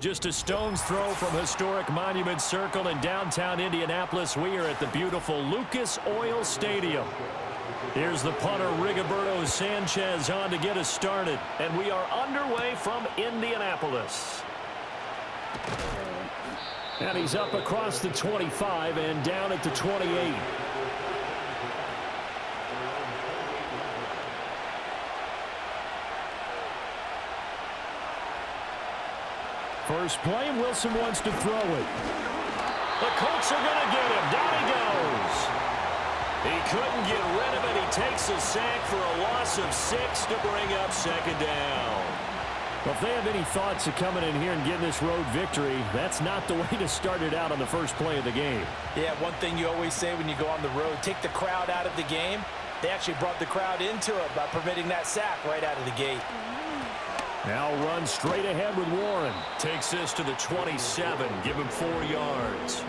Just a stone's throw from historic Monument Circle in downtown Indianapolis. We are at the beautiful LucasOil Stadium. Here's the punter, Rigoberto Sanchez, on to get us started. And we are underway from Indianapolis. And he's up across the 25 and down at the 28. First play, Wilson wants to throw it. The Colts are going to get him. Down he goes. He couldn't get rid of it. He takes a sack for a loss of 6 to bring up second down. Well, if they have any thoughts of coming in here and getting this road victory, that's not the way to start it out on the first play of the game. Yeah, one thing you always say when you go on the road, take the crowd out of the game. They actually brought the crowd into it by permitting that sack right out of the gate. Now run straight ahead with Warren. Takes this to the 27. Give him 4 yards.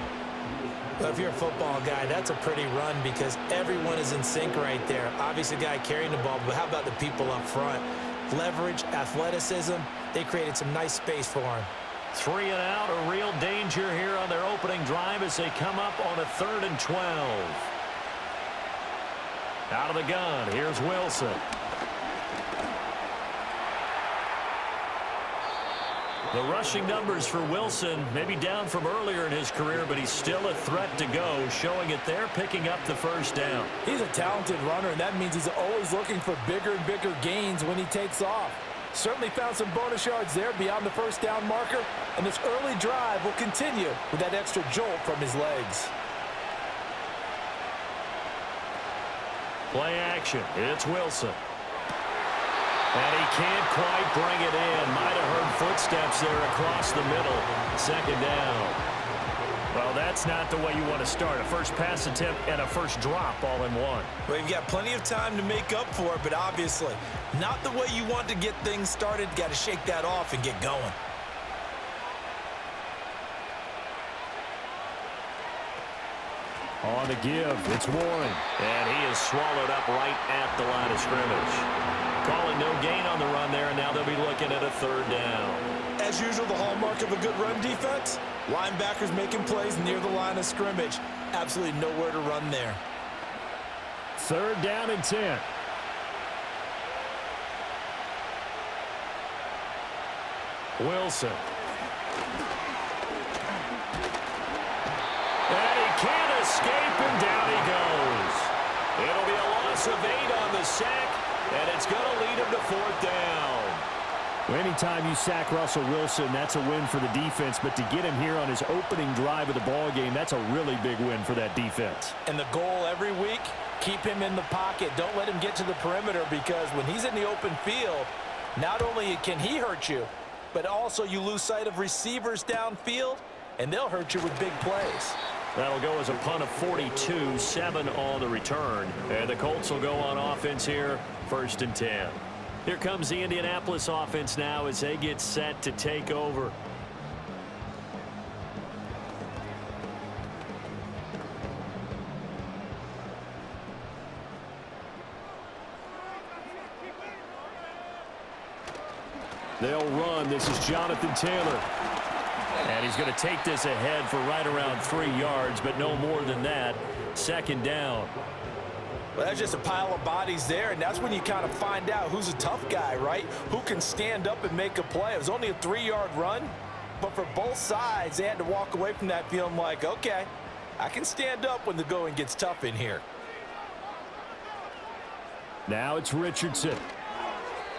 Well, if you're a football guy, that's a pretty run because everyone is in sync right there. Obviously, a guy carrying the ball, but how about the people up front? Leverage, athleticism, they created some nice space for him. 3 and out, a real danger here on their opening drive as they come up on a 3rd and 12. Out of the gun, here's Wilson. The rushing numbers for Wilson maybe down from earlier in his career, but he's still a threat to go, showing it there, picking up the first down. He's a talented runner, and that means he's always looking for bigger and bigger gains when he takes off. Certainly found some bonus yards there beyond the first down marker, and this early drive will continue with that extra jolt from his legs. Play action. It's Wilson. And he can't quite bring it in. Might have heard footsteps there across the middle. Second down. Well, that's not the way you want to start. A first pass attempt and a first drop all in one. Well, you've got plenty of time to make up for it, but obviously not the way you want to get things started. Got to shake that off and get going. On the give, it's Warren. And he is swallowed up right at the line of scrimmage. Calling no gain on the run there, and now they'll be looking at a 3rd down. As usual, the hallmark of a good run defense, linebackers making plays near the line of scrimmage. Absolutely nowhere to run there. 3rd down and 10. Wilson. And he can't escape, and down he goes. It'll be a loss of 8 on the sack. And it's going to lead him to 4th down. Anytime you sack Russell Wilson, that's a win for the defense. But to get him here on his opening drive of the ball game, that's a really big win for that defense. And the goal every week, keep him in the pocket. Don't let him get to the perimeter because when he's in the open field, not only can he hurt you, but also you lose sight of receivers downfield, and they'll hurt you with big plays. That'll go as a punt of 42, 7 on the return. And the Colts will go on offense here, 1st and 10. Here comes the Indianapolis offense now as they get set to take over. They'll run. This is Jonathan Taylor. And he's going to take this ahead for right around 3 yards, but no more than that. 2nd down. Well, that's just a pile of bodies there, and that's when you kind of find out who's a tough guy, right? Who can stand up and make a play. It was only a 3-yard run, but for both sides, they had to walk away from that feeling like, okay, I can stand up when the going gets tough in here. Now it's Richardson.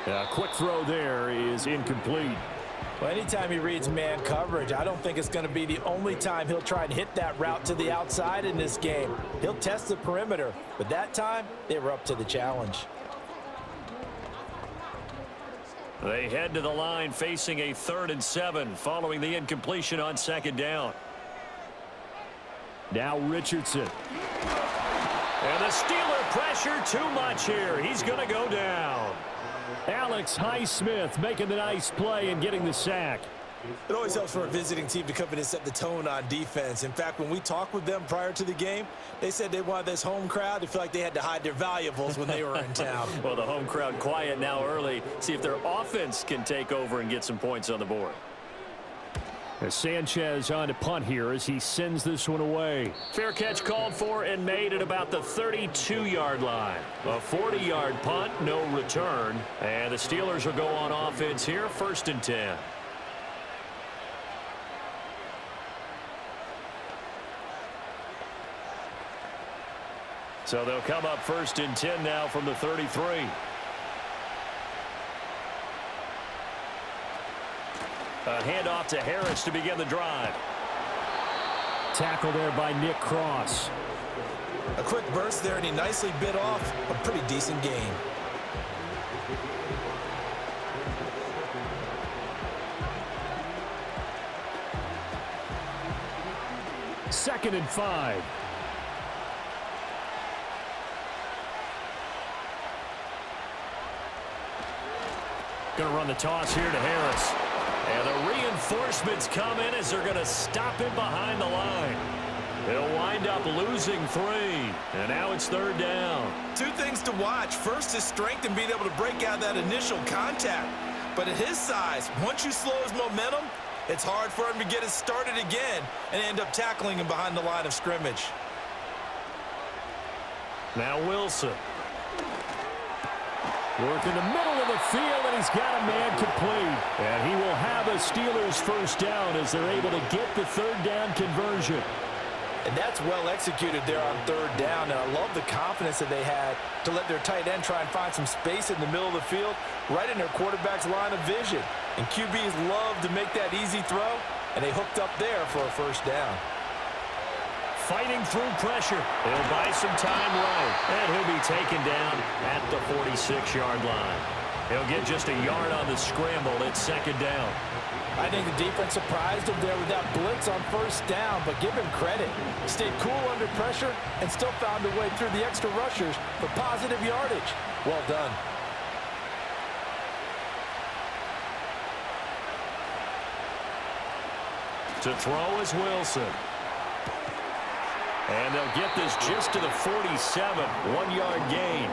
A quick throw there is incomplete. Well, anytime he reads man coverage, I don't think it's going to be the only time he'll try and hit that route to the outside in this game. He'll test the perimeter, but that time they were up to the challenge. They head to the line facing a 3rd and 7 following the incompletion on 2nd down. Now Richardson. And the Steeler pressure too much here. He's going to go down. Alex Highsmith making the nice play and getting the sack. It always helps for a visiting team to come in and set the tone on defense. In fact, when we talked with them prior to the game, they said they wanted this home crowd to feel like they had to hide their valuables when they were in town. Well, the home crowd quiet now early. See if their offense can take over and get some points on the board. As Sanchez on to punt here as he sends this one away. Fair catch called for and made at about the 32-yard line. A 40-yard punt, no return. And the Steelers will go on offense here, 1st and 10. So they'll come up 1st and 10 now from the 33. A handoff to Harris to begin the drive. Tackle there by Nick Cross. A quick burst there, and he nicely bit off a pretty decent gain. Second and 5. Going to run the toss here to Harris. And the reinforcements come in as they're going to stop him behind the line. They'll wind up losing 3. And now it's 3rd down. 2 things to watch. First, his strength and being able to break out that initial contact. But at his size, once you slow his momentum, it's hard for him to get it started again and end up tackling him behind the line of scrimmage. Now Wilson. Work in the middle of the field, and he's got a man complete. And he will have a Steelers 1st down as they're able to get the 3rd down conversion. And that's well executed there on 3rd down. And I love the confidence that they had to let their tight end try and find some space in the middle of the field, right in their quarterback's line of vision. And QBs love to make that easy throw, and they hooked up there for a 1st down. Fighting through pressure. He'll buy some time right. And he'll be taken down at the 46-yard line. He'll get just a yard on the scramble. It's 2nd down. I think the defense surprised him there with that blitz on 1st down, but give him credit. He stayed cool under pressure and still found a way through the extra rushers for positive yardage. Well done. To throw is Wilson. And they'll get this just to the 47, 1-yard gain.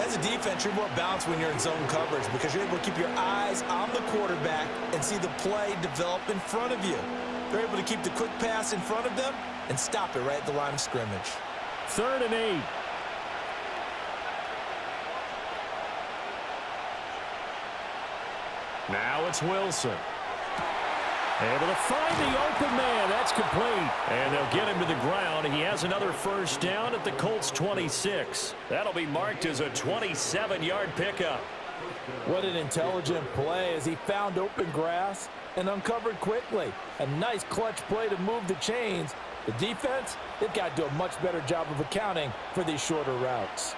As a defense, you're more balanced when you're in zone coverage because you're able to keep your eyes on the quarterback and see the play develop in front of you. They're able to keep the quick pass in front of them and stop it right at the line of scrimmage. 3rd and 8. Now it's Wilson. Able to find the open man. That's complete. And they'll get him to the ground. He has another 1st down at the Colts 26. That'll be marked as a 27-yard pickup. What an intelligent play as he found open grass and uncovered quickly. A nice clutch play to move the chains. The defense, they've got to do a much better job of accounting for these shorter routes.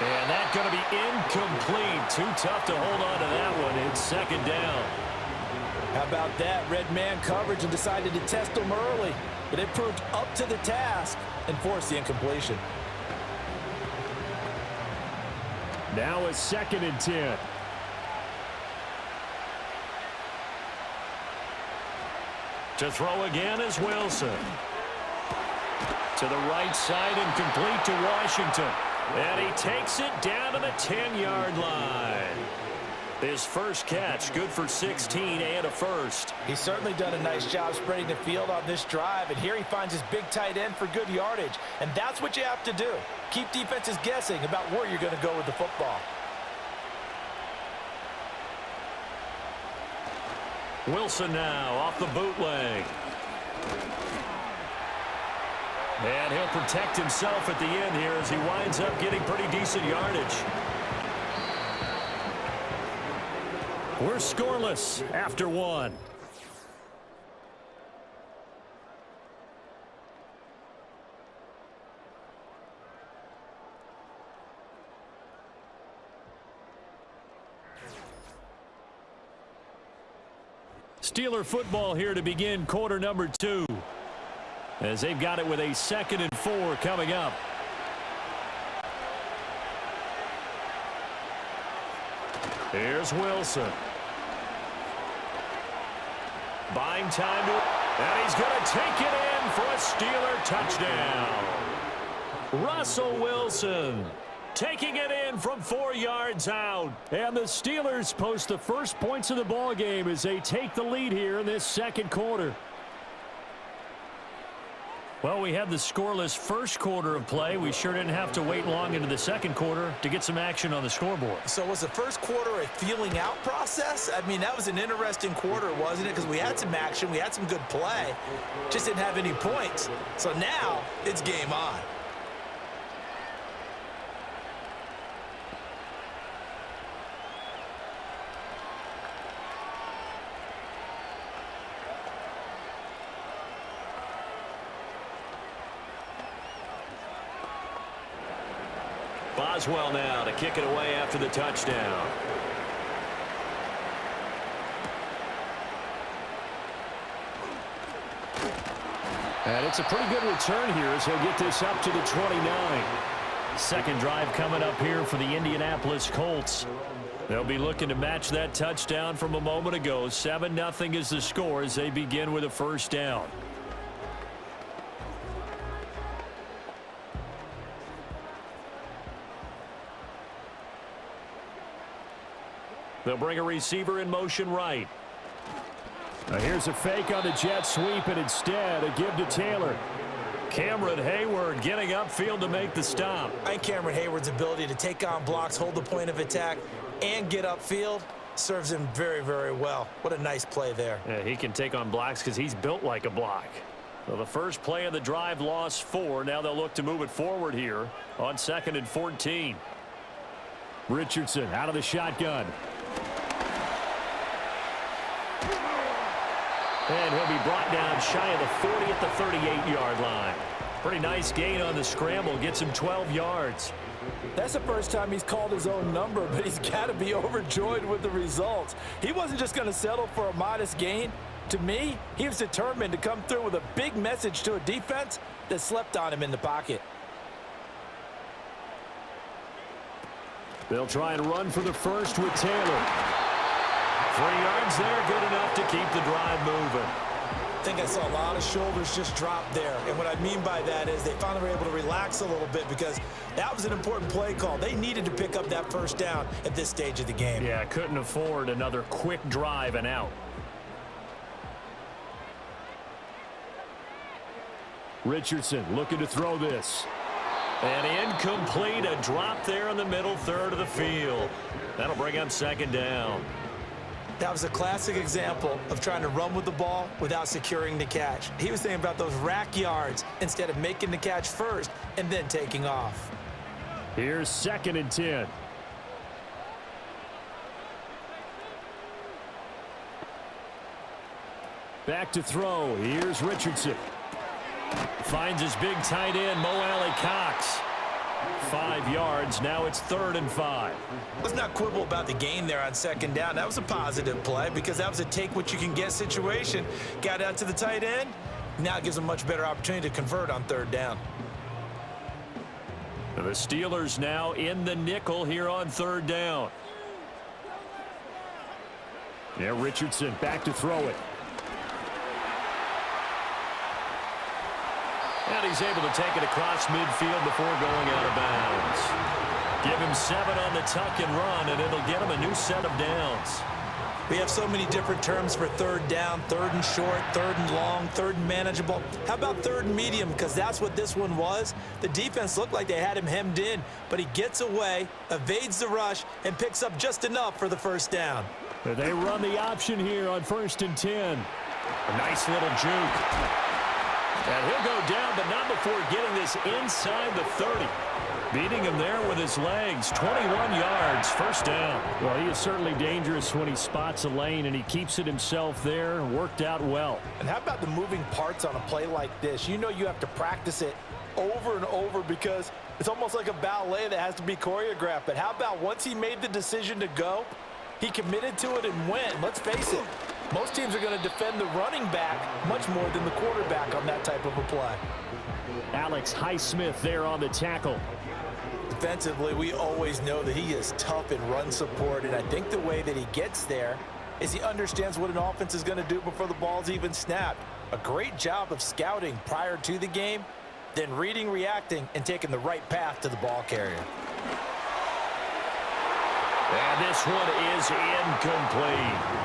And that's going to be incomplete. Too tough to hold on to that one. It's 2nd down. How about that? Red man coverage and decided to test him early. But it proved up to the task and forced the incompletion. Now it's 2nd and 10. To throw again is Wilson. To the right side and complete to Washington. And he takes it down to the 10-yard line. His first catch, good for 16 and a 1st. He's certainly done a nice job spreading the field on this drive, and here he finds his big tight end for good yardage. And that's what you have to do. Keep defenses guessing about where you're going to go with the football. Wilson now off the bootleg. And he'll protect himself at the end here as he winds up getting pretty decent yardage. We're scoreless after 1. Steeler football here to begin quarter number 2. As they've got it with a 2nd and 4 coming up. Here's Wilson. Buying time to, and he's going to take it in for a Steeler touchdown. Russell Wilson taking it in from 4 yards out. And the Steelers post the first points of the ball game as they take the lead here in this second quarter. Well, we had the scoreless first quarter of play. We sure didn't have to wait long into the second quarter to get some action on the scoreboard. So was the first quarter a feeling out process? I mean, that was an interesting quarter, wasn't it? Because we had some action, we had some good play, just didn't have any points. So now it's game on. Boswell now to kick it away after the touchdown. And it's a pretty good return here as he'll get this up to the 29. Second drive coming up here for the Indianapolis Colts. They'll be looking to match that touchdown from a moment ago. 7-0 is the score as they begin with a first down. They'll bring a receiver in motion right. Now here's a fake on the jet sweep, and instead a give to Taylor. Cameron Hayward getting upfield to make the stop. I think Cameron Hayward's ability to take on blocks, hold the point of attack, and get upfield serves him very, very well. What a nice play there. Yeah, he can take on blocks because he's built like a block. Well, the first play of the drive lost 4. Now they'll look to move it forward here on 2nd and 14. Richardson out of the shotgun. And he'll be brought down shy of the 40 at the 38-yard line. Pretty nice gain on the scramble. Gets him 12 yards. That's the first time he's called his own number, but he's got to be overjoyed with the results. He wasn't just going to settle for a modest gain. To me, he was determined to come through with a big message to a defense that slept on him in the pocket. They'll try and run for the first with Taylor. 3 yards there, good enough to keep the drive moving. I think I saw a lot of shoulders just drop there. And what I mean by that is they finally were able to relax a little bit because that was an important play call. They needed to pick up that first down at this stage of the game. Yeah, couldn't afford another quick drive and out. Richardson looking to throw this. And incomplete, a drop there in the middle third of the field. That'll bring up 2nd down. That was a classic example of trying to run with the ball without securing the catch. He was thinking about those rack yards instead of making the catch first and then taking off. Here's 2nd and 10. Back to throw. Here's Richardson. Finds his big tight end, Mo Alley-Cox. 5 yards. Now it's 3rd and 5. Let's not quibble about the gain there on 2nd down. That was a positive play because that was a take-what-you-can-get situation. Got out to the tight end. Now it gives them a much better opportunity to convert on 3rd down. The Steelers now in the nickel here on 3rd down. Yeah, Richardson back to throw it. And he's able to take it across midfield before going out of bounds. Give him 7 on the tuck and run, and it'll get him a new set of downs. We have so many different terms for 3rd down, 3rd and short, 3rd and long, 3rd and manageable. How about 3rd and medium? Because that's what this one was. The defense looked like they had him hemmed in, but he gets away, evades the rush, and picks up just enough for the first down. They run the option here on 1st and 10. A nice little juke. And he'll go down, but not before getting this inside the 30. Beating him there with his legs. 21 yards, first down. Well, he is certainly dangerous when he spots a lane, and he keeps it himself there. Worked out well. And how about the moving parts on a play like this? You know you have to practice it over and over because it's almost like a ballet that has to be choreographed. But how about once he made the decision to go, he committed to it and went. Let's face it. Most teams are going to defend the running back much more than the quarterback on that type of a play. Alex Highsmith there on the tackle. Defensively, we always know that he is tough in run support, and I think the way that he gets there is he understands what an offense is going to do before the ball's even snapped. A great job of scouting prior to the game, then reading, reacting, and taking the right path to the ball carrier. And this one is incomplete.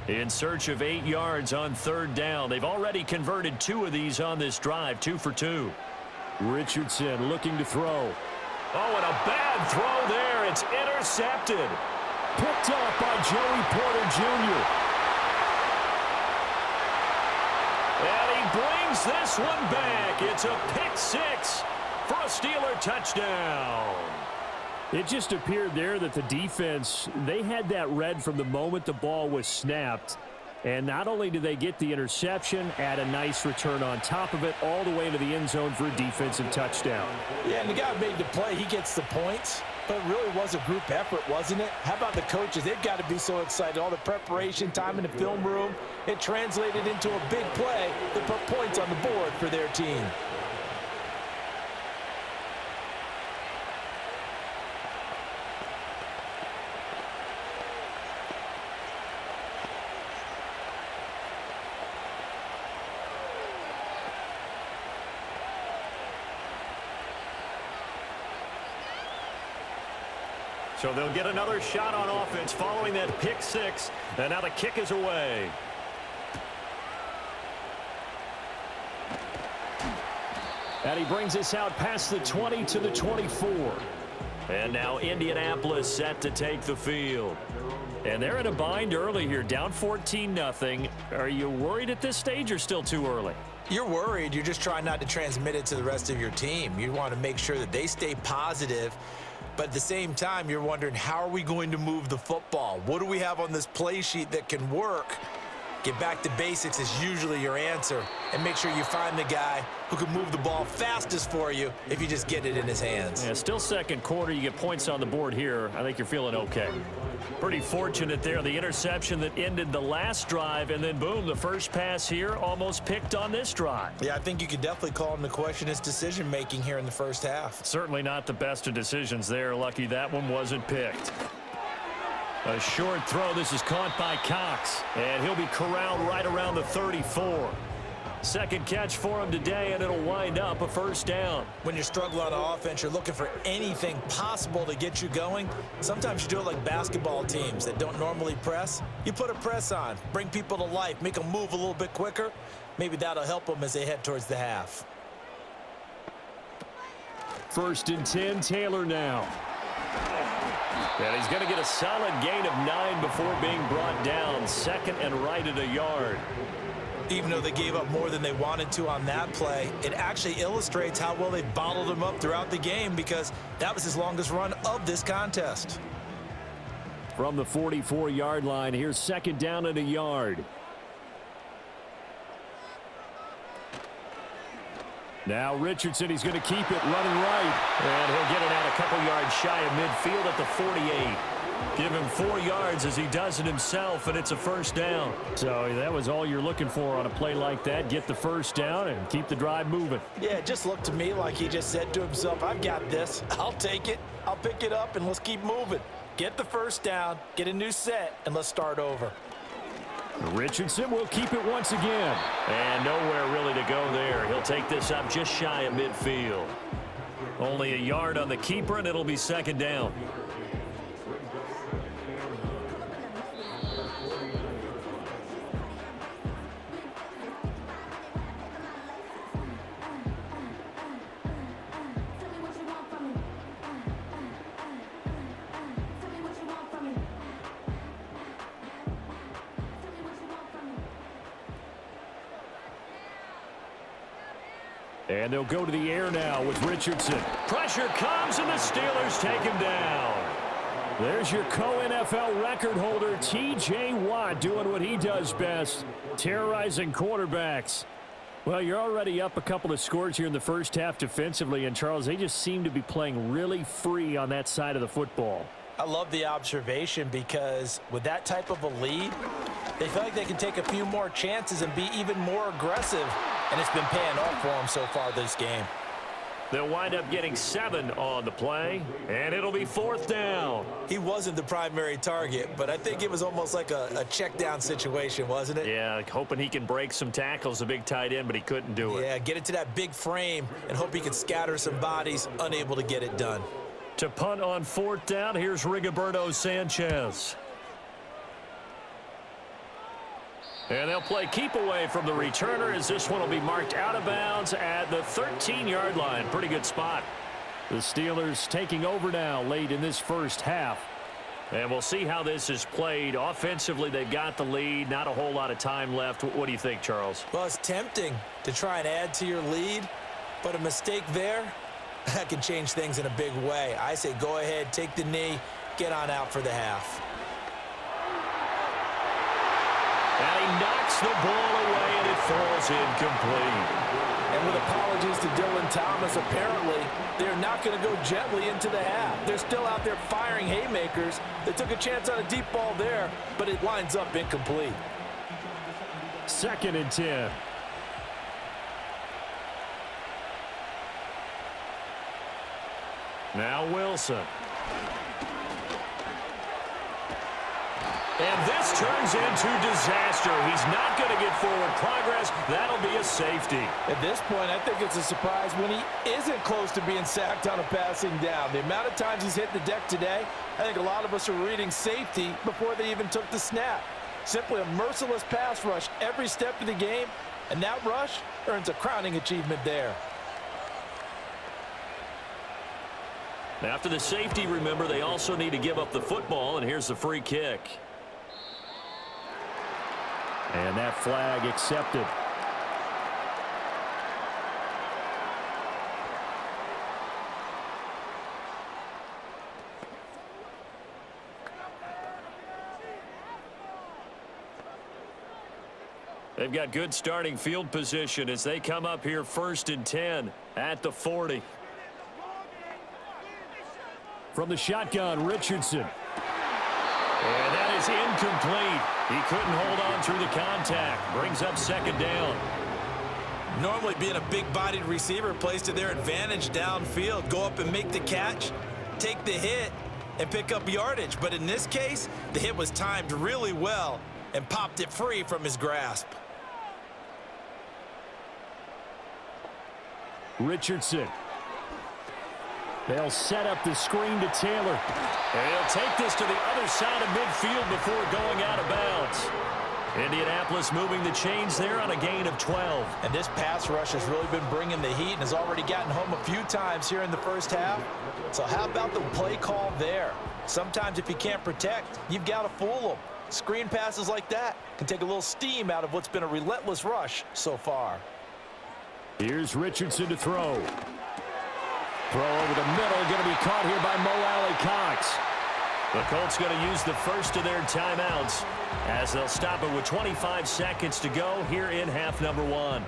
In search of 8 yards on third down. They've already converted 2 of these on this drive, 2 for 2. Richardson looking to throw. Oh, and a bad throw there. It's intercepted. Picked up by Joey Porter Jr. And he brings this one back. It's a pick 6 for a Steeler touchdown. It just appeared there that the defense, they had that read from the moment the ball was snapped. And not only did they get the interception, add a nice return on top of it, all the way to the end zone for a defensive touchdown. Yeah, and the guy made the play. He gets the points. But it really was a group effort, wasn't it? How about the coaches? They've got to be so excited. All the preparation time in the film room, it translated into a big play that put points on the board for their team. So they'll get another shot on offense following that pick 6. And now the kick is away. And he brings us out past the 20 to the 24. And now Indianapolis set to take the field. And they're in a bind early here, down 14-0. Are you worried at this stage or still too early? You're worried. You're just trying not to transmit it to the rest of your team. You want to make sure that they stay positive. But at the same time, you're wondering, how are we going to move the football? What do we have on this play sheet that can work? Get back to basics is usually your answer. And make sure you find the guy who can move the ball fastest for you if you just get it in his hands. Yeah, still second quarter. You get points on the board here. I think you're feeling okay. Pretty fortunate there. The interception that ended the last drive, and then boom, the first pass here almost picked on this drive. Yeah, I think you could definitely call into question his decision-making here in the first half. Certainly not the best of decisions there. Lucky that one wasn't picked. A short throw. This is caught by Cox, and he'll be corralled right around the 34. Second catch for him today, and it'll wind up a first down. When you're struggling on offense, you're looking for anything possible to get you going. Sometimes you do it like basketball teams that don't normally press. You put a press on, bring people to life, make them move a little bit quicker. Maybe that'll help them as they head towards the half. 1st and 10, Taylor now. And he's going to get a solid gain of 9 before being brought down. 2nd and right at a yard. Even though they gave up more than they wanted to on that play, it actually illustrates how well they bottled him up throughout the game, because that was his longest run of this contest. From the 44-yard line, here's 2nd down and a yard. Now Richardson, he's going to keep it running right. And he'll get it out a couple yards shy of midfield at the 48. Give him 4 yards as he does it himself, and it's a first down. So that was all you're looking for on a play like that. Get the first down and keep the drive moving. Yeah, it just looked to me like he just said to himself, I've got this. I'll take it. I'll pick it up, and let's keep moving. Get the first down, get a new set, and let's start over. Richardson will keep it once again. And nowhere really to go there. He'll take this up just shy of midfield. Only a yard on the keeper, and it'll be 2nd down. And they'll go to the air now with Richardson. Pressure comes, and the Steelers take him down. There's your co-NFL record holder, T.J. Watt, doing what he does best, terrorizing quarterbacks. Well, you're already up a couple of scores here in the first half defensively, and Charles, they just seem to be playing really free on that side of the football. I love the observation, because with that type of a lead, they feel like they can take a few more chances and be even more aggressive, and it's been paying off for them so far this game. They'll wind up getting 7 on the play, and it'll be 4th down. He wasn't the primary target, but I think it was almost like a check down situation, wasn't it? Yeah, hoping he can break some tackles, a big tight end, but he couldn't do it. Yeah, get it to that big frame and hope he can scatter some bodies, unable to get it done. To punt on 4th down, here's Rigoberto Sanchez. And they'll play keep away from the returner as this one will be marked out of bounds at the 13-yard line. Pretty good spot. The Steelers taking over now late in this first half. And we'll see how this is played. Offensively, they've got the lead. Not a whole lot of time left. What do you think, Charles? Well, it's tempting to try and add to your lead, but a mistake there, that can change things in a big way. I say go ahead, take the knee, get on out for the half. And he knocks the ball away, and it falls incomplete. And with apologies to Dylan Thomas, apparently they're not going to go gently into the half. They're still out there firing haymakers. They took a chance on a deep ball there, but it winds up incomplete. 2nd and 10. Now Wilson. And this turns into disaster. He's not going to get forward progress. That'll be a safety. At this point, I think it's a surprise when he isn't close to being sacked on a passing down. The amount of times he's hit the deck today, I think a lot of us are reading safety before they even took the snap. Simply a merciless pass rush every step of the game, and that rush earns a crowning achievement there. After the safety, remember, they also need to give up the football, and here's the free kick. And that flag accepted. They've got good starting field position as they come up here 1st and 10 at the 40. From the shotgun, Richardson. And that is incomplete. He couldn't hold on through the contact. Brings up 2nd down. Normally being a big-bodied receiver plays to their advantage downfield. Go up and make the catch, take the hit, and pick up yardage. But in this case, the hit was timed really well and popped it free from his grasp. Richardson. They'll set up the screen to Taylor. And he'll take this to the other side of midfield before going out of bounds. Indianapolis moving the chains there on a gain of 12. And this pass rush has really been bringing the heat and has already gotten home a few times here in the first half. So how about the play call there? Sometimes if you can't protect, you've got to fool them. Screen passes like that can take a little steam out of what's been a relentless rush so far. Here's Richardson to throw. Throw over the middle, going to be caught here by Mo Alley-Cox. The Colts going to use the first of their timeouts as they'll stop it with 25 seconds to go here in half number 1.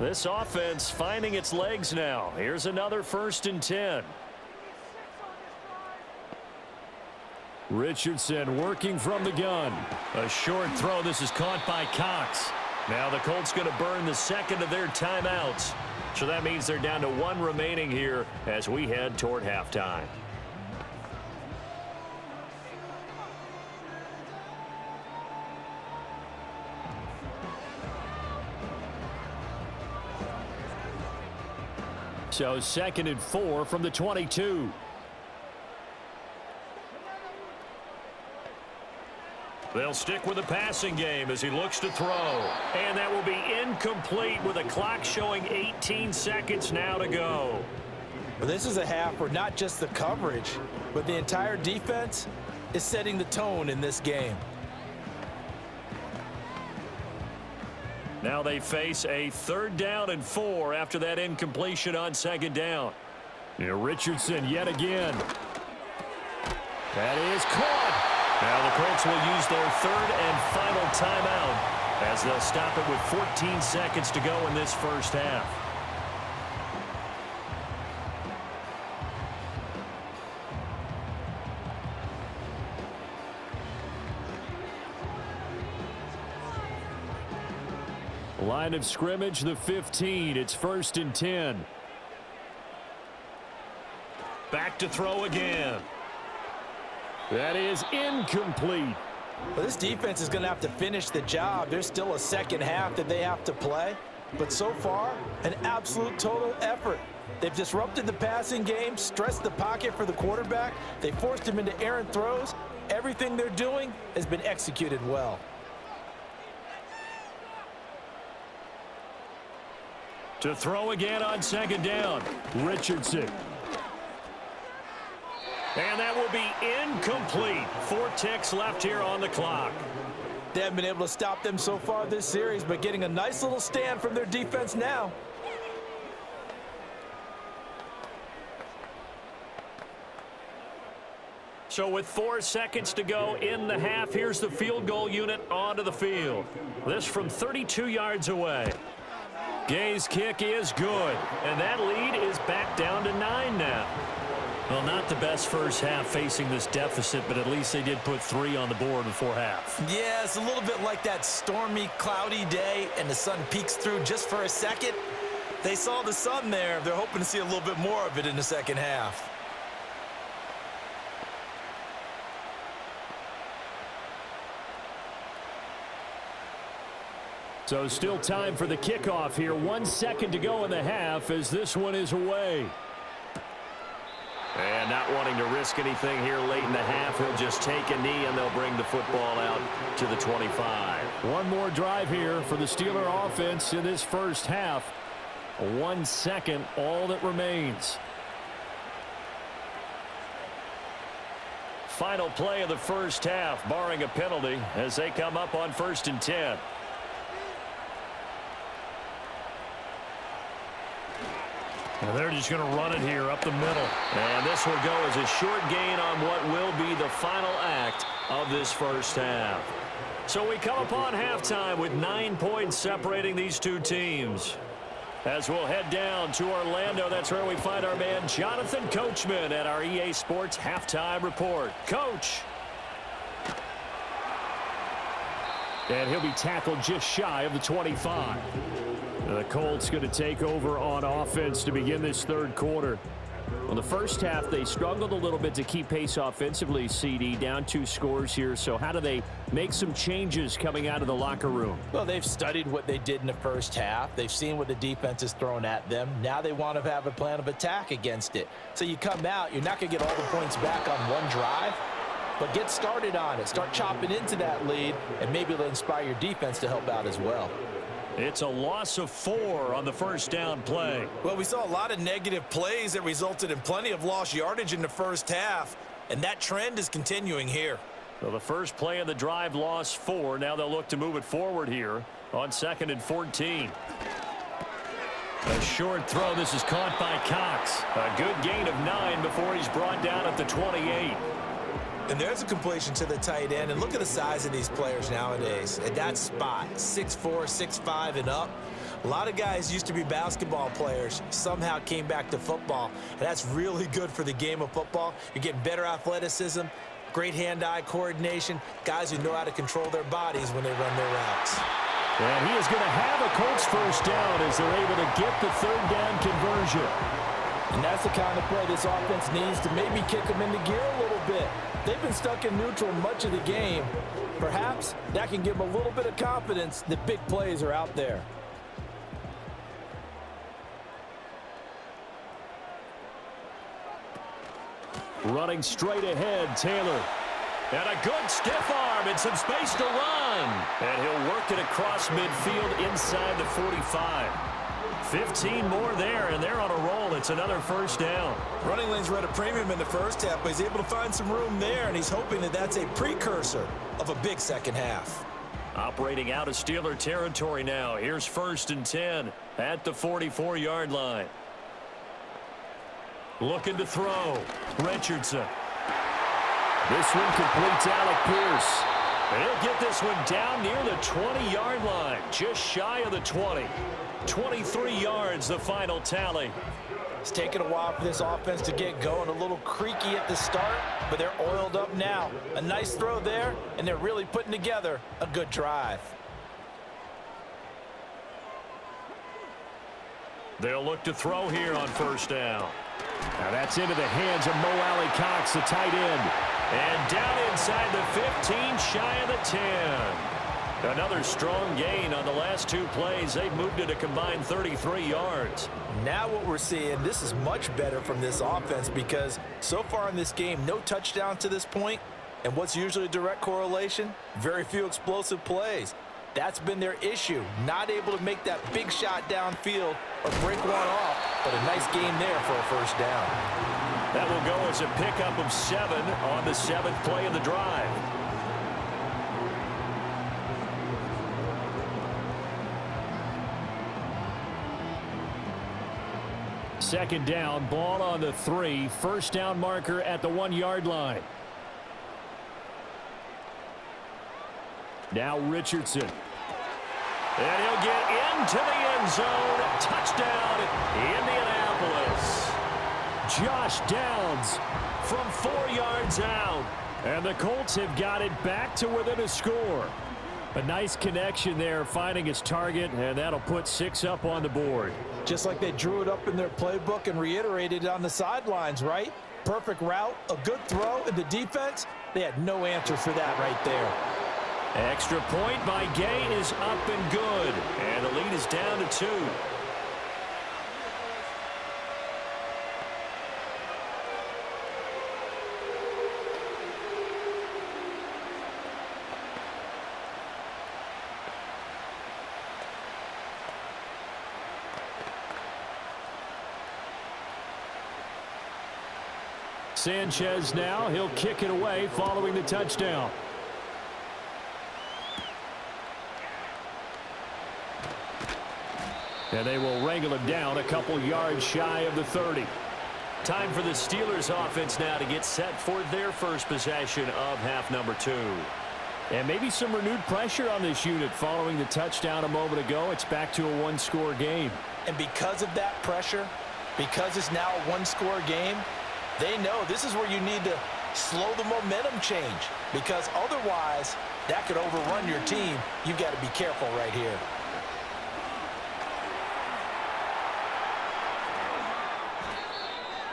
This offense finding its legs now. Here's another 1st and 10. Richardson working from the gun. A short throw. This is caught by Cox. Now the Colts going to burn the 2nd of their timeouts. So that means they're down to 1 remaining here as we head toward halftime. So 2nd and 4 from the 22. They'll stick with the passing game as he looks to throw. And that will be incomplete with a clock showing 18 seconds now to go. Well, this is a half where not just the coverage, but the entire defense is setting the tone in this game. Now they face a 3rd down and 4 after that incompletion on 2nd down. Here Richardson yet again. That is caught. Now the Colts will use their 3rd and final timeout as they'll stop it with 14 seconds to go in this first half. Line of scrimmage, the 15. It's 1st and 10. Back to throw again. That is incomplete. Well, this defense is going to have to finish the job. There's still a second half that they have to play. But so far, an absolute total effort. They've disrupted the passing game, stressed the pocket for the quarterback. They forced him into errant throws. Everything they're doing has been executed well. To throw again on 2nd down, Richardson. And that will be incomplete. 4 ticks left here on the clock. They haven't been able to stop them so far this series, but getting a nice little stand from their defense now. So with 4 seconds to go in the half, here's the field goal unit onto the field. This from 32 yards away. Gay's kick is good, and that lead is back down to 9 now. Well, not the best first half facing this deficit, but at least they did put 3 on the board before half. Yeah, it's a little bit like that stormy, cloudy day, and the sun peeks through just for a second. They saw the sun there. They're hoping to see a little bit more of it in the second half. So still time for the kickoff here. 1 second to go in the half as this one is away. And not wanting to risk anything here late in the half, he'll just take a knee and they'll bring the football out to the 25. One more drive here for the Steeler offense in this first half. 1 second, all that remains. Final play of the first half, barring a penalty, as they come up on 1st and 10. And they're just going to run it here up the middle. And this will go as a short gain on what will be the final act of this first half. So we come upon halftime with 9 points separating these two teams. As we'll head down to Orlando, that's where we find our man Jonathan Coachman at our EA Sports Halftime Report. Coach. And he'll be tackled just shy of the 25. The Colts going to take over on offense to begin this third quarter. In the first half, they struggled a little bit to keep pace offensively, CD, down 2 scores here. So how do they make some changes coming out of the locker room? Well, they've studied what they did in the first half. They've seen what the defense is throwing at them. Now they want to have a plan of attack against it. So you come out, you're not going to get all the points back on one drive, but get started on it. Start chopping into that lead, and maybe it'll inspire your defense to help out as well. It's a loss of 4 on the first down play. Well, we saw a lot of negative plays that resulted in plenty of lost yardage in the first half, and that trend is continuing here. So the first play of the drive lost 4. Now they'll look to move it forward here on 2nd and 14. A short throw. This is caught by Cox. A good gain of 9 before he's brought down at the 28. And there's a completion to the tight end. And look at the size of these players nowadays. At that spot, 6'4", 6'5", and up. A lot of guys used to be basketball players, somehow came back to football. And that's really good for the game of football. You're getting better athleticism, great hand-eye coordination, guys who know how to control their bodies when they run their routes. And he is going to have a Colts first down as they're able to get the third down conversion. And that's the kind of play this offense needs to maybe kick them into gear a little bit. They've been stuck in neutral much of the game. Perhaps that can give them a little bit of confidence that big plays are out there. Running straight ahead, Taylor. And a good stiff arm and some space to run. And he'll work it across midfield inside the 45. 15 more there, and they're on a roll. It's another first down. Running lanes were at a premium in the first half, but he's able to find some room there, and he's hoping that that's a precursor of a big second half. Operating out of Steeler territory now. Here's 1st and 10 at the 44-yard line. Looking to throw. Richardson. This one completes Alec Pierce. And he'll get this one down near the 20-yard line, just shy of the 20. 23 yards, the final tally. It's taken a while for this offense to get going. A little creaky at the start, but they're oiled up now. A nice throw there, and they're really putting together a good drive. They'll look to throw here on first down. Now that's into the hands of Mo Alley-Cox, the tight end. And down inside the 15, shy of the 10. Another strong gain on the last two plays. They've moved it a combined 33 yards. Now what we're seeing, this is much better from this offense because so far in this game, no touchdown to this point. And what's usually a direct correlation? Very few explosive plays. That's been their issue. Not able to make that big shot downfield or break one off, but a nice game there for a first down. That will go as a pickup of 7 on the 7th play of the drive. Second down, ball on the 3. First down marker at the 1-yard line. Now Richardson. And he'll get into the end zone. Touchdown, Indianapolis. Josh Downs from 4 yards out. And the Colts have got it back to within a score. A nice connection there, finding his target, and that'll put 6 up on the board. Just like they drew it up in their playbook and reiterated it on the sidelines, right? Perfect route, a good throw, and the defense, they had no answer for that right there. Extra point by Gay is up and good, and the lead is down to 2. Sanchez now, he'll kick it away following the touchdown. And they will wrangle him down a couple yards shy of the 30. Time for the Steelers offense now to get set for their first possession of half number 2. And maybe some renewed pressure on this unit following the touchdown a moment ago. It's back to a 1-score game. And because of that pressure, because it's now a 1-score game, they know this is where you need to slow the momentum change, because otherwise that could overrun your team. You've got to be careful right here.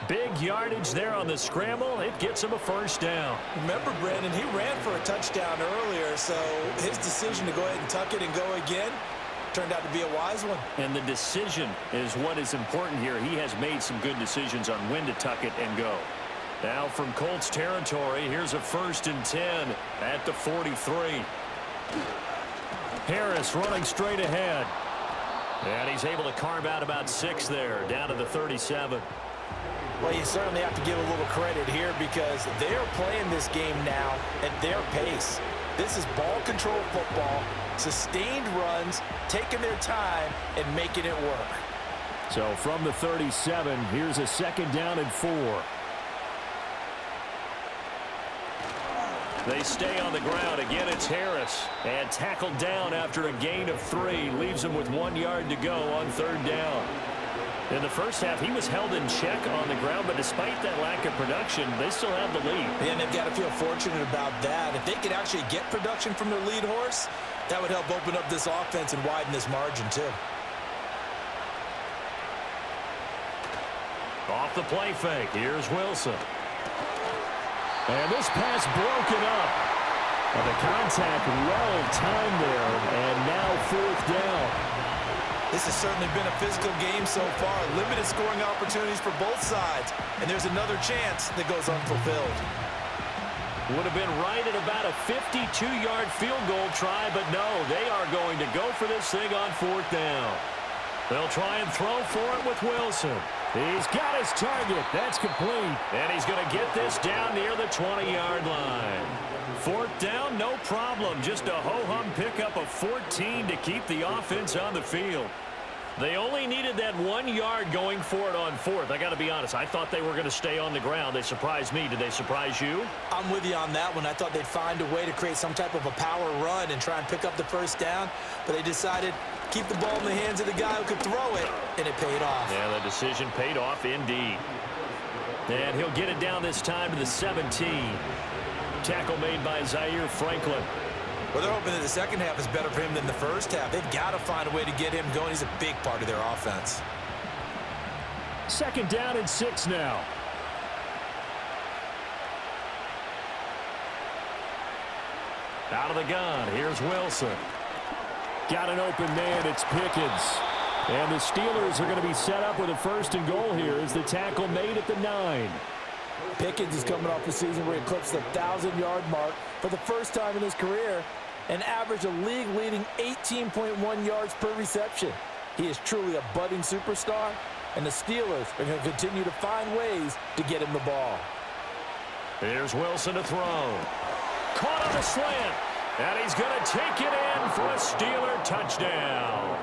Big yardage there on the scramble. It gets him a first down. Remember, Brandon, he ran for a touchdown earlier, so his decision to go ahead and tuck it and go again turned out to be a wise one. And the decision is what is important here. He has made some good decisions on when to tuck it and go. Now from Colts territory, here's a 1st and 10 at the 43. Harris running straight ahead. And he's able to carve out about 6 there, down to the 37. Well, you certainly have to give a little credit here because they're playing this game now at their pace. This is ball control football, sustained runs, taking their time and making it work. So from the 37, here's a 2nd down and 4. They stay on the ground. Again, it's Harris. And tackled down after a gain of 3. Leaves him with 1 yard to go on 3rd down. In the first half, he was held in check on the ground, but despite that lack of production, they still have the lead. And they've got to feel fortunate about that. If they could actually get production from their lead horse, that would help open up this offense and widen this margin too. Off the play fake, here's Wilson. And this pass broken up. And the contact well timed there, and now 4th down. This has certainly been a physical game so far. Limited scoring opportunities for both sides. And there's another chance that goes unfulfilled. Would have been right at about a 52-yard field goal try, but no, they are going to go for this thing on 4th down. They'll try and throw for it with Wilson. He's got his target. That's complete. And he's going to get this down near the 20-yard line. 4th down, no problem. Just a ho-hum pickup of 14 to keep the offense on the field. They only needed that 1 yard going for it on 4th. I got to be honest, I thought they were going to stay on the ground. They surprised me. Did they surprise you? I'm with you on that one. I thought they'd find a way to create some type of a power run and try and pick up the 1st down, but they decided keep the ball in the hands of the guy who could throw it, and it paid off. Yeah, the decision paid off indeed. And he'll get it down this time to the 17. Tackle made by Zaire Franklin. Well, they're hoping that the second half is better for him than the first half. They've got to find a way to get him going. He's a big part of their offense. Second down and 6 now. Out of the gun, here's Wilson. Got an open man, it's Pickens. And the Steelers are going to be set up with a 1st and goal here as the tackle made at the 9. Pickens is coming off the season where he eclipsed the 1,000-yard mark for the first time in his career and averaged a league-leading 18.1 yards per reception. He is truly a budding superstar, and the Steelers are going to continue to find ways to get him the ball. Here's Wilson to throw. Caught on a slant, and he's going to take it in for a Steeler touchdown.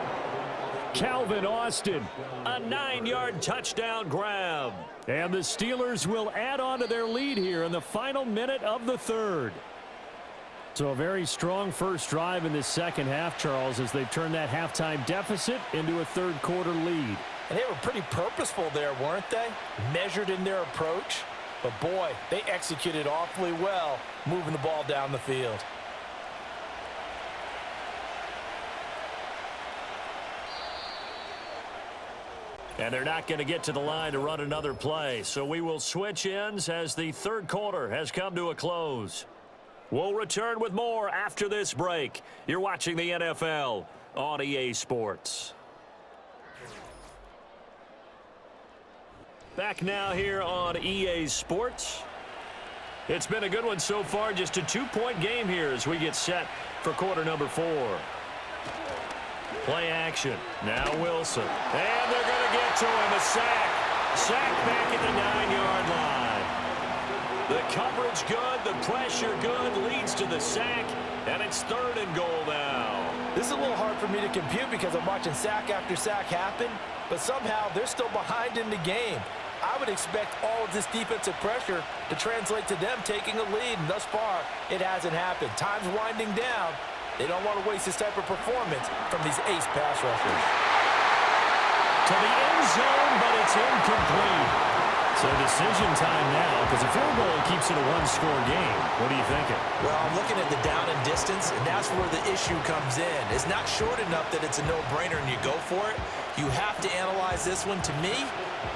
Calvin Austin, a 9-yard touchdown grab. And the Steelers will add on to their lead here in the final minute of the 3rd. So a very strong first drive in this second half, Charles, as they've turned that halftime deficit into a third-quarter lead. And they were pretty purposeful there, weren't they? Measured in their approach. But, boy, they executed awfully well moving the ball down the field. And they're not going to get to the line to run another play. So we will switch ends as the third quarter has come to a close. We'll return with more after this break. You're watching the NFL on EA Sports. Back now here on EA Sports. It's been a good one so far. Just a 2-point game here as we get set for quarter number 4. Play action. Now Wilson. And they're going to get to him. A sack. Sack back at the 9-yard line. The coverage good. The pressure good. Leads to the sack. And it's 3rd and goal now. This is a little hard for me to compute because I'm watching sack after sack happen. But somehow they're still behind in the game. I would expect all of this defensive pressure to translate to them taking a lead. And thus far, it hasn't happened. Time's winding down. They don't want to waste this type of performance from these ace pass rushers. To the end zone, but it's incomplete. So decision time now, because a field goal keeps it a 1-score game. What are you thinking? Well, I'm looking at the down and distance, and that's where the issue comes in. It's not short enough that it's a no-brainer and you go for it. You have to analyze this one. To me,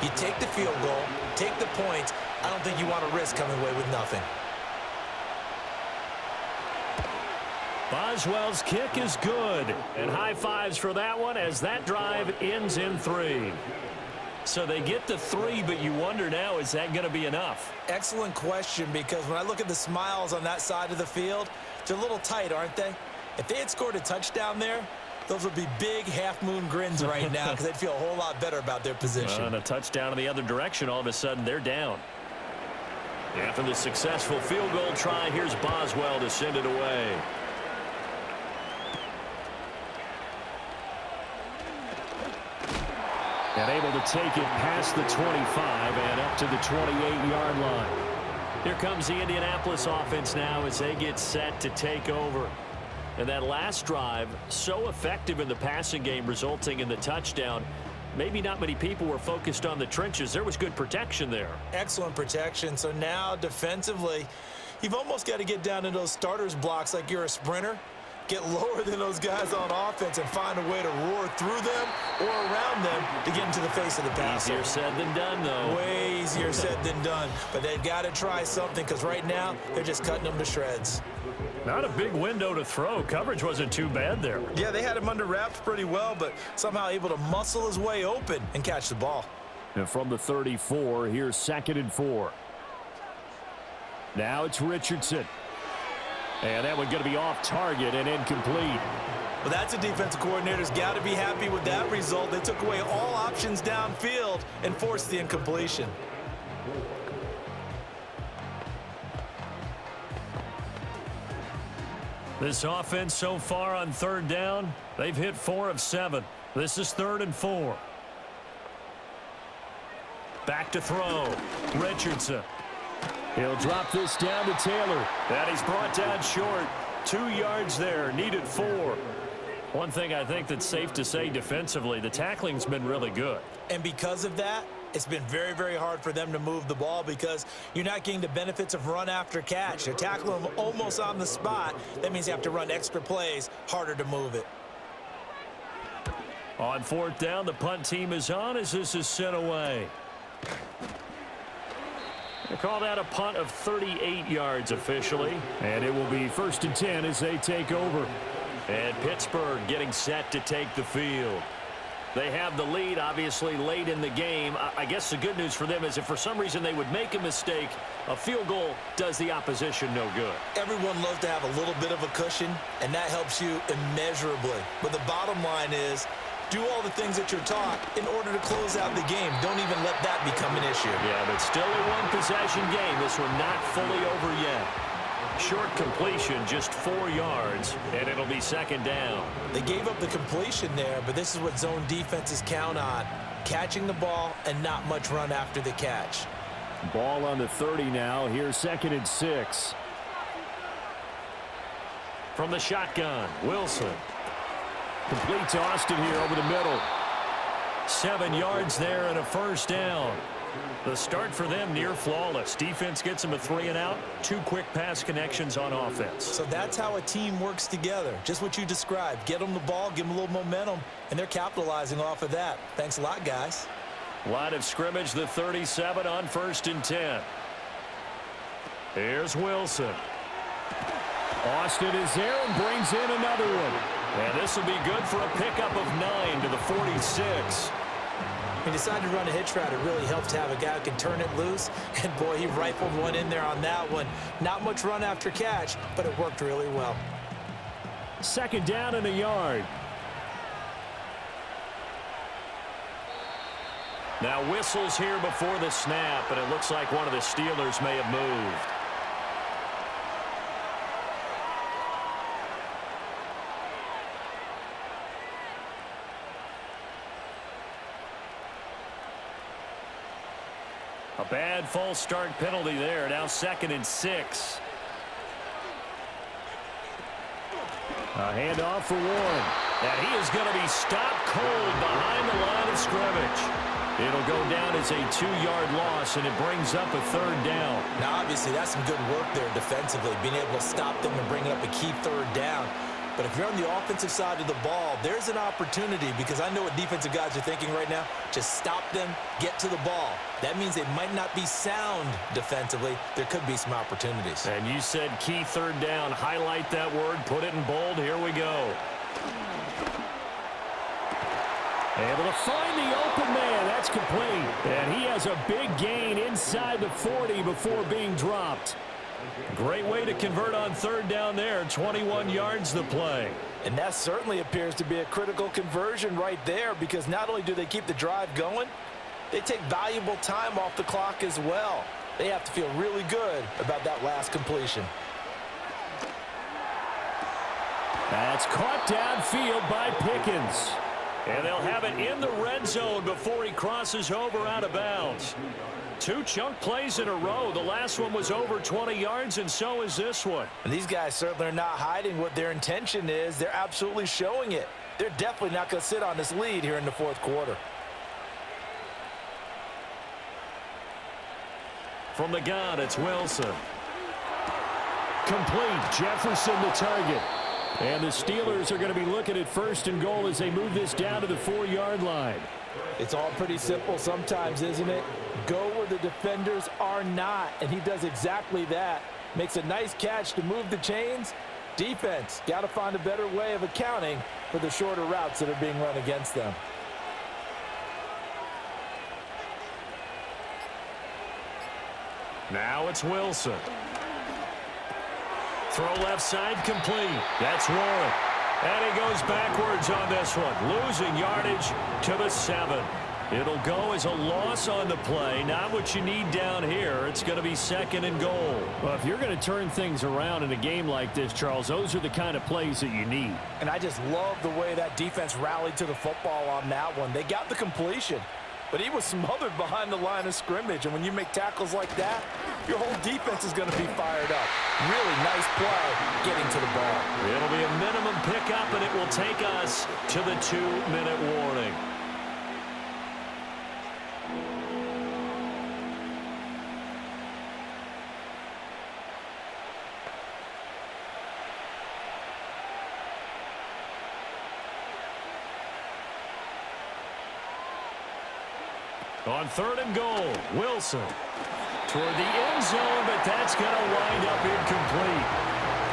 you take the field goal, take the points. I don't think you want to risk coming away with nothing. Boswell's kick is good. And high fives for that one as that drive ends in 3. So they get the 3, but you wonder now, is that going to be enough? Excellent question, because when I look at the smiles on that side of the field, they're a little tight, aren't they? If they had scored a touchdown there, those would be big half-moon grins right now because they'd feel a whole lot better about their position. And a touchdown in the other direction, all of a sudden they're down. After the successful field goal try, here's Boswell to send it away. And able to take it past the 25 and up to the 28-yard line. Here comes the Indianapolis offense now as they get set to take over. And that last drive, so effective in the passing game, resulting in the touchdown. Maybe not many people were focused on the trenches. There was good protection there. Excellent protection. So now defensively, you've almost got to get down to those starters blocks like you're a sprinter. Get lower than those guys on offense and find a way to roar through them or around them to get into the face of the passer. Easier said than done, though. Way easier said than done. But they've got to try something because right now they're just cutting them to shreds. Not a big window to throw. Coverage wasn't too bad there. Yeah, they had him under wraps pretty well, but somehow able to muscle his way open and catch the ball. And from the 34, here's 2nd and 4. Now it's Richardson. And that one going to be off target and incomplete. Well, that's a defensive coordinator's got to be happy with that result. They took away all options downfield and forced the incompletion. This offense so far on 3rd down, they've hit 4 of 7. This is 3rd and 4. Back to throw. Richardson. He'll drop this down to Taylor. And he's brought down short. 2 yards there. Needed 4. One thing I think that's safe to say defensively, the tackling's been really good. And because of that, it's been very, very hard for them to move the ball because you're not getting the benefits of run after catch. They're tackling them almost on the spot. That means you have to run extra plays, harder to move it. On fourth down, the punt team is on as this is sent away. They call that a punt of 38 yards officially. And it will be 1st and 10 as they take over. And Pittsburgh getting set to take the field. They have the lead, obviously, late in the game. I guess the good news for them is if for some reason they would make a mistake, a field goal does the opposition no good. Everyone loves to have a little bit of a cushion, and that helps you immeasurably. But the bottom line is, do all the things that you're taught in order to close out the game. Don't even let that become an issue. Yeah, but still a one-possession game. This one not fully over yet. Short completion, just 4 yards, and it'll be 2nd down. They gave up the completion there, but this is what zone defenses count on. Catching the ball and not much run after the catch. Ball on the 30 now. Here's 2nd and 6. From the shotgun, Wilson. Complete to Austin here over the middle. 7 yards there and a 1st down. The start for them near flawless. Defense gets them a 3 and out. 2 quick pass connections on offense. So that's how a team works together. Just what you described. Get them the ball, give them a little momentum, and they're capitalizing off of that. Thanks a lot, guys. Line of scrimmage, the 37 on 1st and 10. Here's Wilson. Austin is there and brings in another one. And this will be good for a pickup of 9 to the 46. He decided to run a hitch route. It really helped to have a guy who can turn it loose. And, boy, he rifled one in there on that one. Not much run after catch, but it worked really well. 2nd down and a yard. Now whistles here before the snap, and it looks like one of the Steelers may have moved. A bad false start penalty there. Now 2nd and 6. A handoff for Warren. And he is going to be stopped cold behind the line of scrimmage. It'll go down as a 2-yard loss, and it brings up a 3rd down. Now, obviously, that's some good work there defensively, being able to stop them and bring up a key 3rd down. But if you're on the offensive side of the ball, there's an opportunity because I know what defensive guys are thinking right now. Just stop them, get to the ball. That means they might not be sound defensively. There could be some opportunities. And you said key 3rd down. Highlight that word. Put it in bold. Here we go. Able to find the open man. That's complete. And he has a big gain inside the 40 before being dropped. Great way to convert on 3rd down there. 21 yards the play. And that certainly appears to be a critical conversion right there because not only do they keep the drive going, they take valuable time off the clock as well. They have to feel really good about that last completion. That's caught downfield by Pickens. And they'll have it in the red zone before he crosses over out of bounds. 2 chunk plays in a row. The last one was over 20 yards, and so is this one. And these guys certainly are not hiding what their intention is. They're absolutely showing it. They're definitely not going to sit on this lead here in the 4th quarter. From the gun, it's Wilson. Complete. Jefferson the target. And the Steelers are going to be looking at 1st and goal as they move this down to the 4-yard line. It's all pretty simple sometimes, isn't it? Go where the defenders are not, and he does exactly that. Makes a nice catch to move the chains. Defense, got to find a better way of accounting for the shorter routes that are being run against them. Now it's Wilson. Throw left side complete. That's Warren. And he goes backwards on this one. Losing yardage to the 7. It'll go as a loss on the play. Not what you need down here. It's going to be 2nd and goal. Well, if you're going to turn things around in a game like this, Charles, those are the kind of plays that you need. And I just love the way that defense rallied to the football on that one. They got the completion, but he was smothered behind the line of scrimmage. And when you make tackles like that, your whole defense is going to be fired up. Really nice play getting to the ball. It'll be a minimum pickup, and it will take us to the 2-minute warning. On 3rd and goal, Wilson. Toward the end zone, but that's going to wind up incomplete.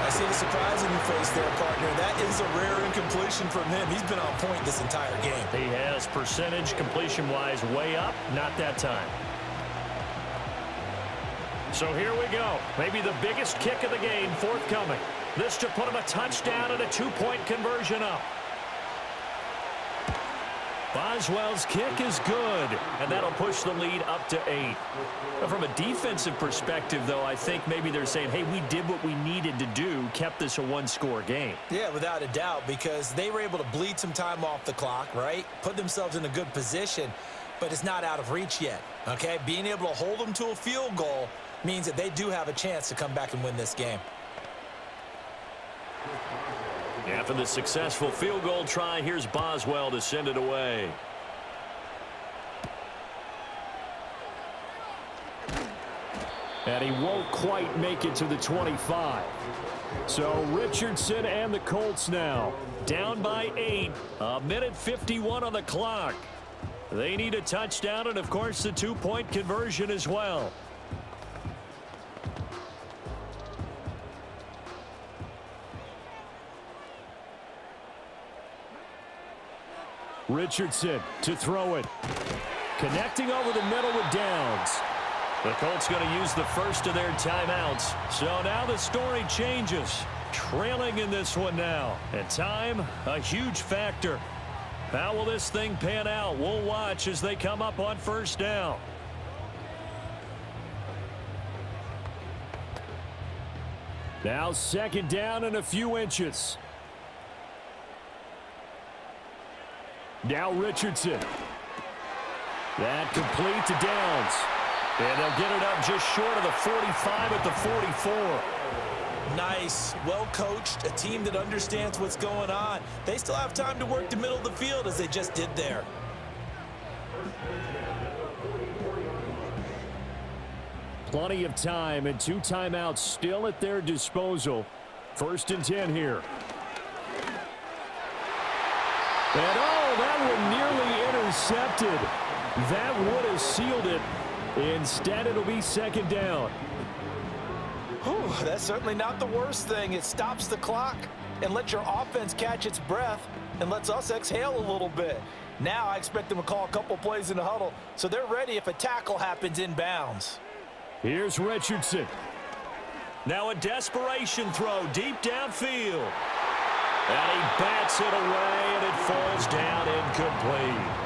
I see the surprise in your face there, partner. That is a rare incompletion from him. He's been on point this entire game. He has percentage completion-wise way up, not that time. So here we go. Maybe the biggest kick of the game forthcoming. This to put him a touchdown and a 2-point conversion up. Boswell's kick is good, and that'll push the lead up to 8. But from a defensive perspective, though, I think maybe they're saying, hey, we did what we needed to do, kept this a one-score game. Yeah, without a doubt, because they were able to bleed some time off the clock, right? Put themselves in a good position, but it's not out of reach yet, okay? Being able to hold them to a field goal means that they do have a chance to come back and win this game. After the successful field goal try, here's Boswell to send it away. And he won't quite make it to the 25. So Richardson and the Colts now down by 8. 1:51 on the clock. They need a touchdown and, of course, the 2-point conversion as well. Richardson to throw it. Connecting over the middle with Downs. The Colts going to use the first of their timeouts. So now the story changes. Trailing in this one now. And time, a huge factor. How will this thing pan out? We'll watch as they come up on 1st down. Now 2nd down and a few inches. Now Richardson. That complete to Downs. And they'll get it up just short of the 45 at the 44. Nice. Well coached. A team that understands what's going on. They still have time to work the middle of the field as they just did there. Plenty of time and 2 timeouts still at their disposal. 1st and 10 here. And that one nearly intercepted. That would have sealed it. Instead, it'll be 2nd down. Whew, that's certainly not the worst thing. It stops the clock and lets your offense catch its breath and lets us exhale a little bit. Now I expect them to call a couple plays in the huddle so they're ready if a tackle happens inbounds. Here's Richardson. Now a desperation throw deep downfield. And he bats it away, and it falls down incomplete.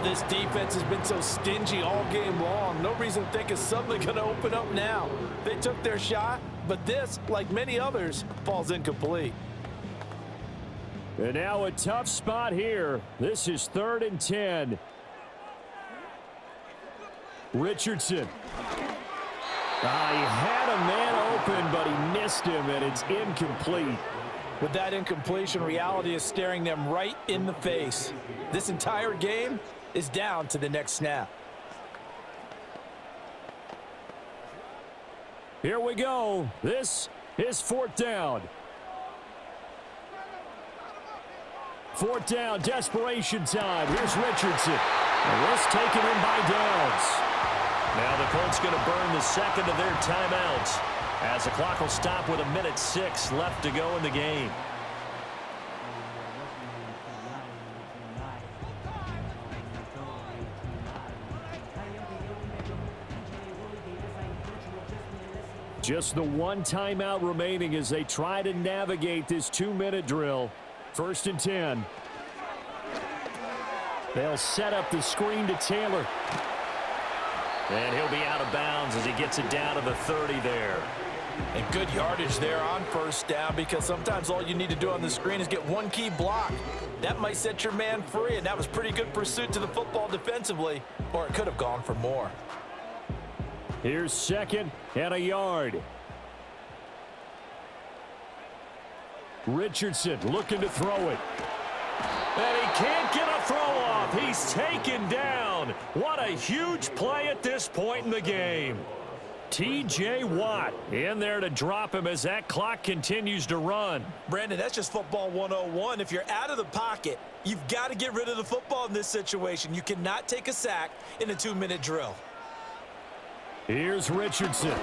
This defense has been so stingy all game long. No reason to think it's suddenly going to open up now. They took their shot, but this, like many others, falls incomplete. And now a tough spot here. This is 3rd and 10. Richardson. He had a man open, but he missed him, and it's incomplete. With that incompletion, reality is staring them right in the face. This entire game is down to the next snap. Here we go. This is 4th down. 4th down, desperation time. Here's Richardson. And this taken in by Downs. Now the Colts going to burn the 2nd of their timeouts, as the clock will stop with 1:06 left to go in the game. Just the 1 timeout remaining as they try to navigate this 2-minute drill. 1st and 10. They'll set up the screen to Taylor. And he'll be out of bounds as he gets it down to the 30 there. And good yardage there on 1st down, because sometimes all you need to do on the screen is get one key block. That might set your man free, and that was pretty good pursuit to the football defensively, or it could have gone for more. Here's 2nd and a yard. Richardson looking to throw it. And he can't get a throw off. He's taken down. What a huge play at this point in the game. T.J. Watt in there to drop him as that clock continues to run. Brandon, that's just football 101. If you're out of the pocket, you've got to get rid of the football in this situation. You cannot take a sack in a 2-minute drill. Here's Richardson.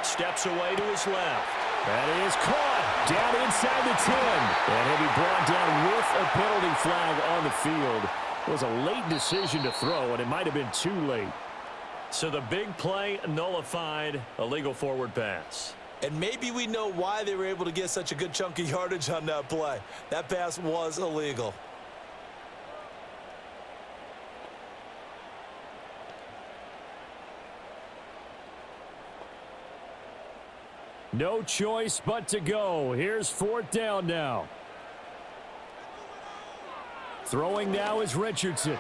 Steps away to his left. That is caught down inside the 10. And he'll be brought down with a penalty flag on the field. It was a late decision to throw, and it might have been too late. So the big play nullified, a legal forward pass. And maybe we know why they were able to get such a good chunk of yardage on that play. That pass was illegal. No choice but to go. Here's 4th down now. Throwing now is Richardson.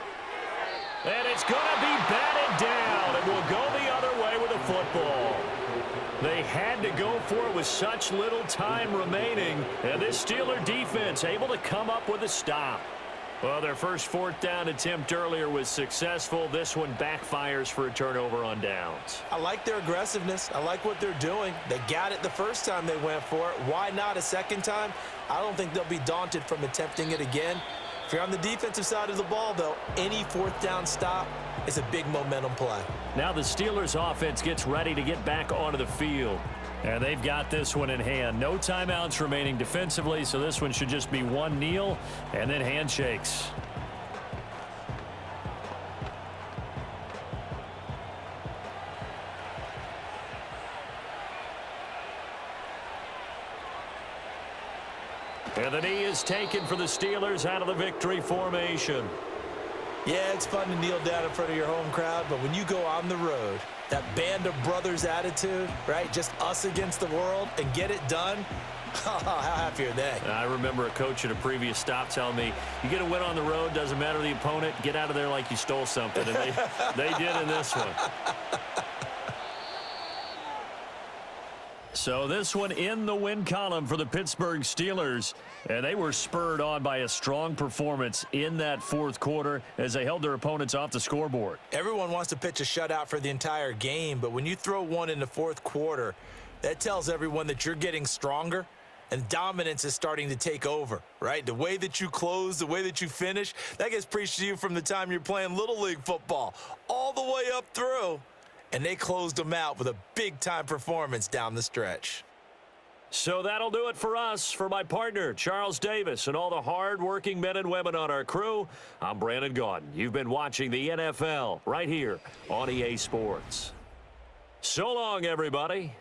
And it's going to be batted down, and will go the other way with the football. They had to go for it with such little time remaining, and this Steeler defense able to come up with a stop. Well, their first 4th down attempt earlier was successful. This one backfires for a turnover on downs. I like their aggressiveness. I like what they're doing. They got it the first time they went for it. Why not a second time? I don't think they'll be daunted from attempting it again. If you're on the defensive side of the ball, though, any 4th down stop is a big momentum play. Now the Steelers offense gets ready to get back onto the field. And they've got this one in hand. No timeouts remaining defensively, so this one should just be one kneel and then handshakes. And the knee is taken for the Steelers out of the victory formation. Yeah, it's fun to kneel down in front of your home crowd, but when you go on the road, that band of brothers attitude, right? Just us against the world and get it done. How happy are they? I remember a coach at a previous stop telling me, you get a win on the road, doesn't matter the opponent, get out of there like you stole something. And they did in this one. So this one in the win column for the Pittsburgh Steelers. And they were spurred on by a strong performance in that 4th quarter as they held their opponents off the scoreboard. Everyone wants to pitch a shutout for the entire game, but when you throw one in the 4th quarter, that tells everyone that you're getting stronger and dominance is starting to take over, right? The way that you close, the way that you finish, that gets preached to you from the time you're playing Little League football all the way up through. And they closed them out with a big-time performance down the stretch. So that'll do it for us. For my partner, Charles Davis, and all the hard-working men and women on our crew, I'm Brandon Gaudin. You've been watching the NFL right here on EA Sports. So long, everybody.